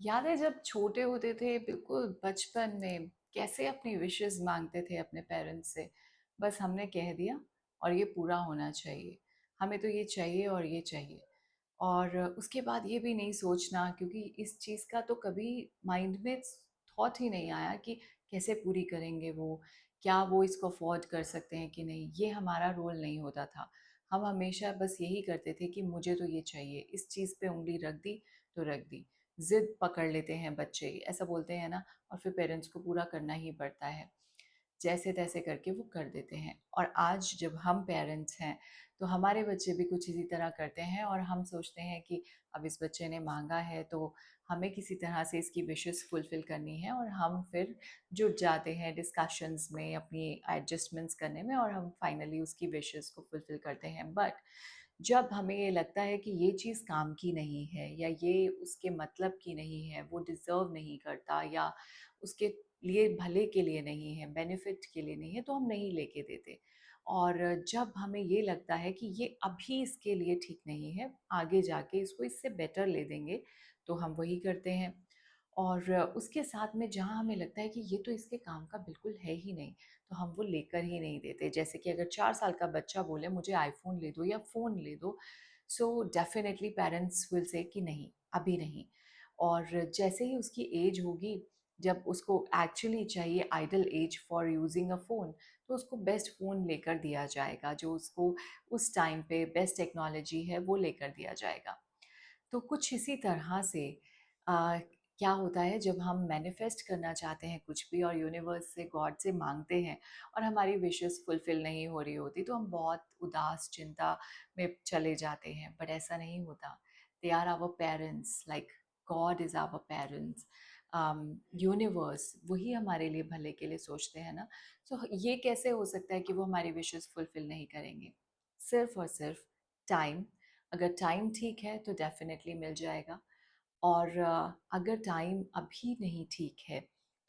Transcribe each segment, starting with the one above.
याद है जब छोटे होते थे, बिल्कुल बचपन में कैसे अपनी विशेस मांगते थे अपने पेरेंट्स से। बस हमने कह दिया और ये पूरा होना चाहिए, हमें तो ये चाहिए और ये चाहिए। और उसके बाद ये भी नहीं सोचना, क्योंकि इस चीज़ का तो कभी माइंड में थॉट ही नहीं आया कि कैसे पूरी करेंगे वो, क्या वो इसको अफोर्ड कर सकते हैं कि नहीं। ये हमारा रोल नहीं होता था। हम हमेशा बस यही करते थे कि मुझे तो ये चाहिए, इस चीज़ पे उंगली रख दी तो रख दी। ज़िद पकड़ लेते हैं बच्चे, ऐसा बोलते हैं ना। और फिर पेरेंट्स को पूरा करना ही पड़ता है, जैसे तैसे करके वो कर देते हैं। और आज जब हम पेरेंट्स हैं तो हमारे बच्चे भी कुछ इसी तरह करते हैं, और हम सोचते हैं कि अब इस बच्चे ने मांगा है तो हमें किसी तरह से इसकी विशेस फुलफिल करनी है। और हम फिर जुट जाते हैं डिस्कशंस में, अपनी एडजस्टमेंट्स करने में, और हम फाइनली उसकी विशेस को फुलफिल करते हैं। बट जब हमें ये लगता है कि ये चीज़ काम की नहीं है, या ये उसके मतलब की नहीं है, वो डिज़र्व नहीं करता, या उसके लिए भले के लिए नहीं है, बेनिफिट के लिए नहीं है, तो हम नहीं लेके देते। और जब हमें ये लगता है कि ये अभी इसके लिए ठीक नहीं है, आगे जाके इसको इससे बेटर ले देंगे, तो हम वही करते हैं। और उसके साथ में जहाँ हमें लगता है कि ये तो इसके काम का बिल्कुल है ही नहीं, तो हम वो लेकर ही नहीं देते। जैसे कि अगर 4 साल का बच्चा बोले मुझे आईफ़ोन ले दो या फ़ोन ले दो, so definitely parents will say कि नहीं, अभी नहीं। और जैसे ही उसकी एज होगी, जब उसको एक्चुअली चाहिए ideal age for using a phone, तो उसको बेस्ट फ़ोन लेकर दिया जाएगा, जो उसको उस टाइम पे बेस्ट टेक्नोलॉजी है वो लेकर दिया जाएगा। तो कुछ इसी तरह से क्या होता है जब हम मैनिफेस्ट करना चाहते हैं कुछ भी, और यूनिवर्स से, गॉड से मांगते हैं, और हमारी विशेस फुलफिल नहीं हो रही होती, तो हम बहुत उदास चिंता में चले जाते हैं। बट ऐसा नहीं होता। They are our parents, like God is our parents. Universe वही हमारे लिए भले के लिए सोचते हैं ना। सो ये कैसे हो सकता है कि वो हमारी विशेस फुलफिल नहीं करेंगे? सिर्फ और सिर्फ टाइम। अगर टाइम ठीक है तो डेफ़िनेटली मिल जाएगा। और अगर टाइम अभी नहीं ठीक है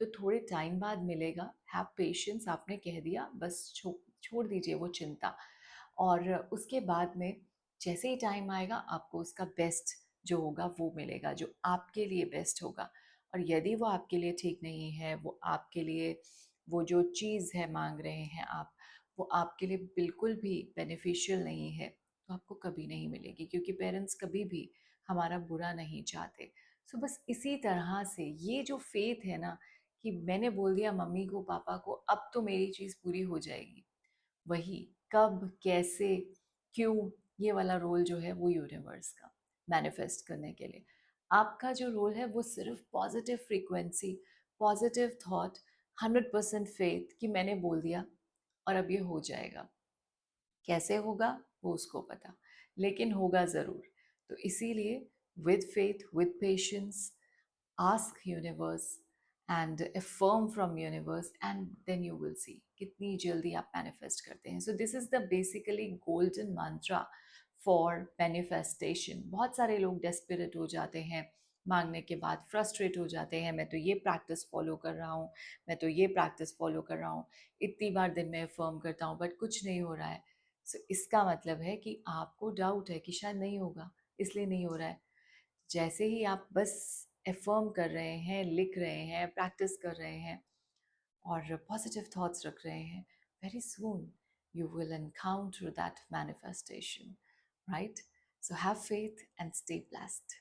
तो थोड़े टाइम बाद मिलेगा। हैव पेशेंस, आपने कह दिया, बस छोड़ दीजिए वो चिंता। और उसके बाद में जैसे ही टाइम आएगा, आपको उसका बेस्ट जो होगा वो मिलेगा, जो आपके लिए बेस्ट होगा। और यदि वो आपके लिए ठीक नहीं है, वो आपके लिए, वो जो चीज़ है मांग रहे हैं आप, वो आपके लिए बिल्कुल भी बेनिफिशियल नहीं है, तो आपको कभी नहीं मिलेगी, क्योंकि पेरेंट्स कभी भी हमारा बुरा नहीं चाहते। सो बस इसी तरह से ये जो फेथ है ना, कि मैंने बोल दिया मम्मी को, पापा को, अब तो मेरी चीज़ पूरी हो जाएगी, वही कब, कैसे, क्यों, ये वाला रोल जो है वो यूनिवर्स का मैनिफेस्ट करने के लिए। आपका जो रोल है वो सिर्फ positive frequency, positive thought, 100% faith कि मैंने बोल दिया और अब ये हो जाएगा। कैसे होगा वो उसको पता, लेकिन होगा ज़रूर। तो इसीलिए with faith, with patience, ask universe and affirm from universe, and then you will see कितनी जल्दी आप manifest करते हैं। So this is the basically golden mantra for manifestation। बहुत सारे लोग desperate हो जाते हैं मांगने के बाद, फ्रस्ट्रेट हो जाते हैं, मैं तो ये प्रैक्टिस फॉलो कर रहा हूँ, मैं तो ये प्रैक्टिस फॉलो कर रहा हूँ, इतनी बार दिन में अफर्म करता हूँ बट कुछ नहीं हो रहा है। सो इसका मतलब है कि आपको डाउट है कि शायद नहीं होगा, इसलिए नहीं हो रहा है। जैसे ही आप बस एफर्म कर रहे हैं, लिख रहे हैं, प्रैक्टिस कर रहे हैं, और पॉजिटिव थॉट्स रख रहे हैं, very soon you will encounter that manifestation, right? So have faith and stay blessed.